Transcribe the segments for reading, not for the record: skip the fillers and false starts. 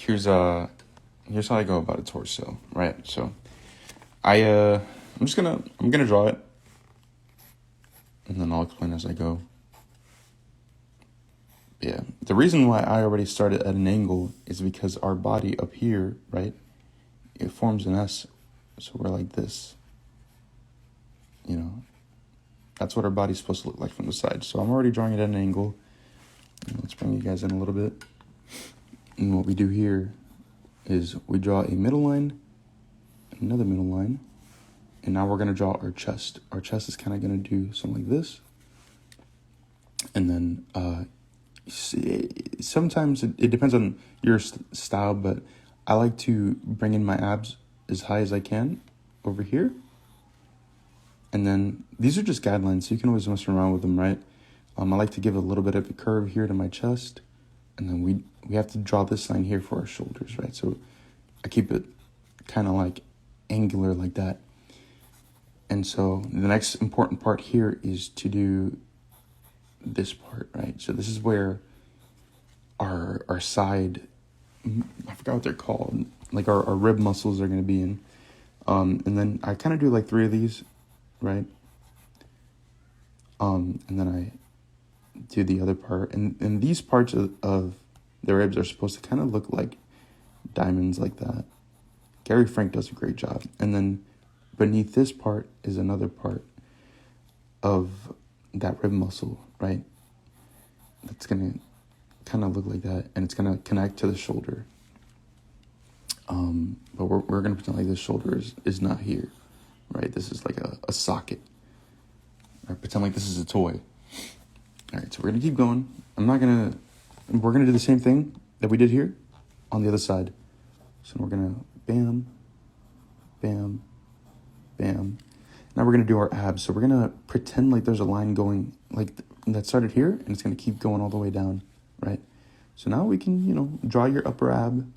here's how I go about a torso, right? So I'm gonna draw it, and then I'll explain as I go. Yeah, the reason why I already started at an angle is because our body up here, right, it forms an S, so we're like this. You know, that's what our body's supposed to look like from the side. So I'm already drawing it at an angle. Let's bring you guys in a little bit. And what we do here is we draw a middle line, another middle line, and now we're gonna draw our chest. Our chest is kind of gonna do something like this. And then sometimes it depends on your style, but I like to bring in my abs as high as I can over here. And then these are just guidelines, so you can always mess around with them, right? I like to give a little bit of a curve here to my chest, and then we have to draw this line here for our shoulders, right? So I keep it kind of like angular like that. And so the next important part here is to do this part, right? So this is where our side, I forgot what they're called, like our rib muscles are going to be in. And then I kind of do like 3 of these, right? And then I do the other part. And these parts of the ribs are supposed to kind of look like diamonds like that. Gary Frank does a great job. And then beneath this part is another part of that rib muscle, right? That's going to kind of look like that, and it's going to connect to the shoulder. But we're going to pretend like this shoulder is not here, right? This is like a socket. Or pretend like this is a toy. All right, so we're going to keep going. We're going to do the same thing that we did here on the other side. So we're going to bam, bam, bam. Now we're going to do our abs. So we're going to pretend like there's a line going like that started here, and it's going to keep going all the way down, right? So now we can, draw your upper ab,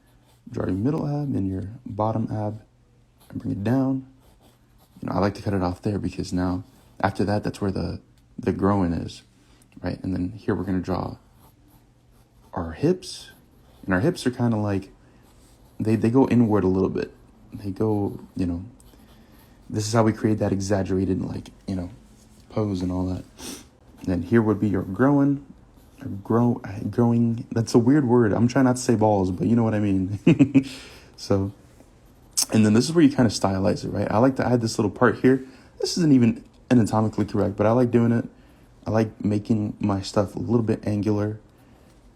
draw your middle ab and your bottom ab, and bring it down. I like to cut it off there because now after that, that's where the groin is, right? And then here we're going to draw our hips, and our hips are kind of like, they go inward a little bit. They go, this is how we create that exaggerated, pose and all that. And then here would be your groin, growing. That's a weird word. I'm trying not to say balls, but you know what I mean. So, and then this is where you kind of stylize it, right? I like to add this little part here. This isn't even anatomically correct, but I like doing it. I like making my stuff a little bit angular.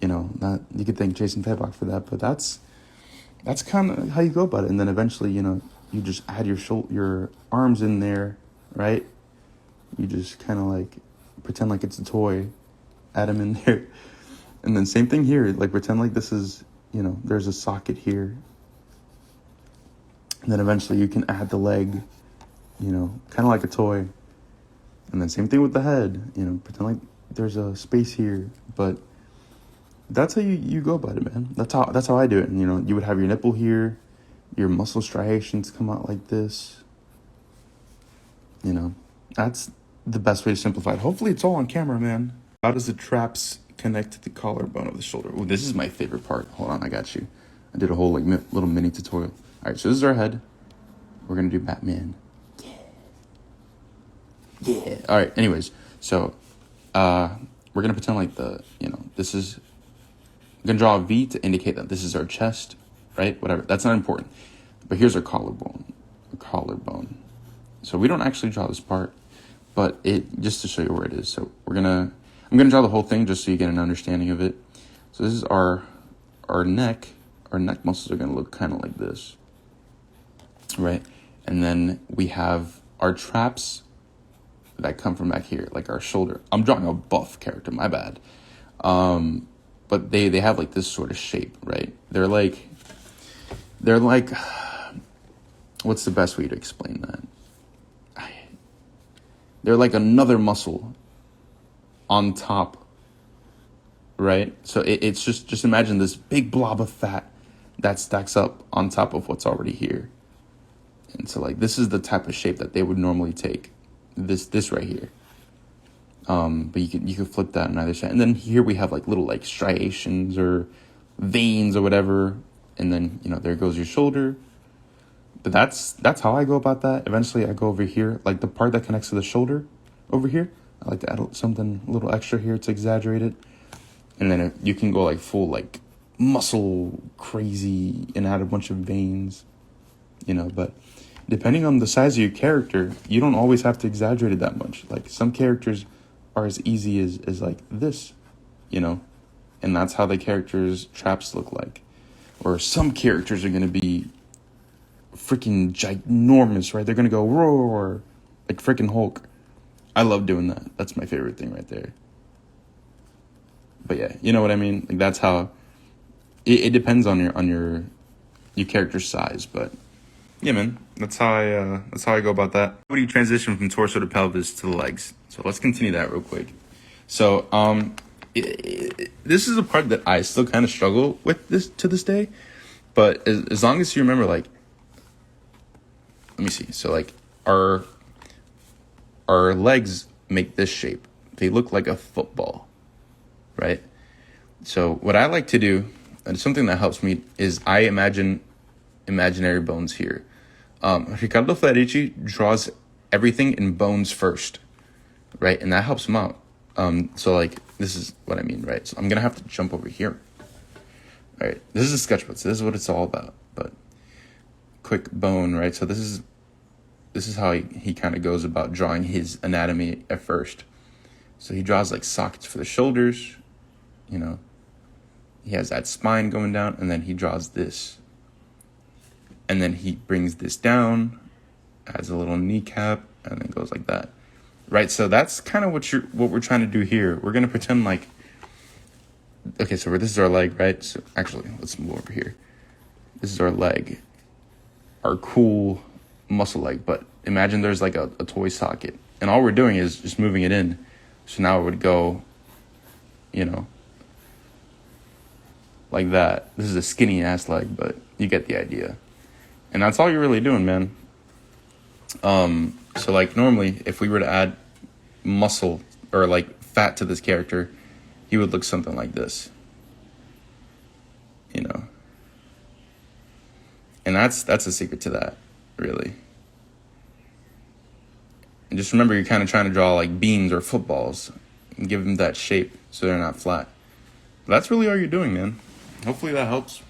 You could thank Jason Fedbach for that, but that's kind of how you go about it. And then eventually, you just add your arms in there, right? You just kind of like pretend like it's a toy, add them in there. And then same thing here, like pretend like this is, there's a socket here. And then eventually you can add the leg, kind of like a toy. And then same thing with the head, pretend like there's a space here. But that's how you go about it, man. That's how I do it. And, you would have your nipple here, your muscle striations come out like this. That's the best way to simplify it. Hopefully it's all on camera, man. How does the traps connect to the collarbone of the shoulder? Oh, this is my favorite part. Hold on, I got you. I did a whole little mini tutorial. All right, so this is our head. We're gonna do Batman. Yeah. All right. Anyways, so we're gonna pretend like this is. I'm gonna draw a V to indicate that this is our chest, right? Whatever. That's not important. But here's our collarbone. So we don't actually draw this part, but just to show you where it is. So I'm gonna draw the whole thing just so you get an understanding of it. So this is our neck. Our neck muscles are gonna look kind of like this, right? And then we have our traps that come from back here, like our shoulder. I'm drawing a buff character, my bad. But they have like this sort of shape, right? They're like, what's the best way to explain that? They're like another muscle on top, right? So it's just imagine this big blob of fat that stacks up on top of what's already here. And so like this is the type of shape that they would normally take. This right here. But you could flip that on either side. And then here we have like little like striations or veins or whatever and then, you know, there goes your shoulder. But that's how I go about that. Eventually I go over here, like the part that connects to the shoulder over here. I like to add something a little extra here to exaggerate it. And then you can go like full like muscle crazy and add a bunch of veins, you know. But depending on the size of your character, you don't always have to exaggerate it that much. Like some characters are as easy as like this, you know. And that's how the characters' traps look like. Or some characters are going to be freaking ginormous, right? They're going to go roar like freaking Hulk. I love doing that. That's my favorite thing right there. But yeah, you know what I mean? Like that's how it depends on your character's size, but yeah, man, that's how I go about that. How do you transition from torso to pelvis to the legs? So let's continue that real quick. So this is a part that I still kind of struggle with this to this day, but as long as you remember, like, let me see. So like our legs make this shape. They look like a football, right? So what I like to do, and something that helps me, is I imagine imaginary bones here. Ricardo Federici draws everything in bones first, right? And that helps him out. So like, this is what I mean, right? So I'm going to have to jump over here. All right. This is a sketchbook. So this is what it's all about. But quick bone, right? So this is how he kind of goes about drawing his anatomy at first. So he draws like sockets for the shoulders, you know. He has that spine going down, and then he draws this. And then he brings this down, adds a little kneecap, and then goes like that. Right? So that's kind of what we're trying to do here. We're going to pretend like, okay, so this is our leg, right? So actually, let's move over here. This is our leg, our cool muscle leg. But imagine there's like a toy socket, and all we're doing is just moving it in. So now it would go, you know, like that. This is a skinny ass leg, but you get the idea. And that's all you're really doing, man. So like normally if we were to add muscle or like fat to this character, he would look something like this, you know. And that's a secret to that, really. And just remember, you're kind of trying to draw like beans or footballs and give them that shape so they're not flat. But that's really all you're doing, man. Hopefully that helps.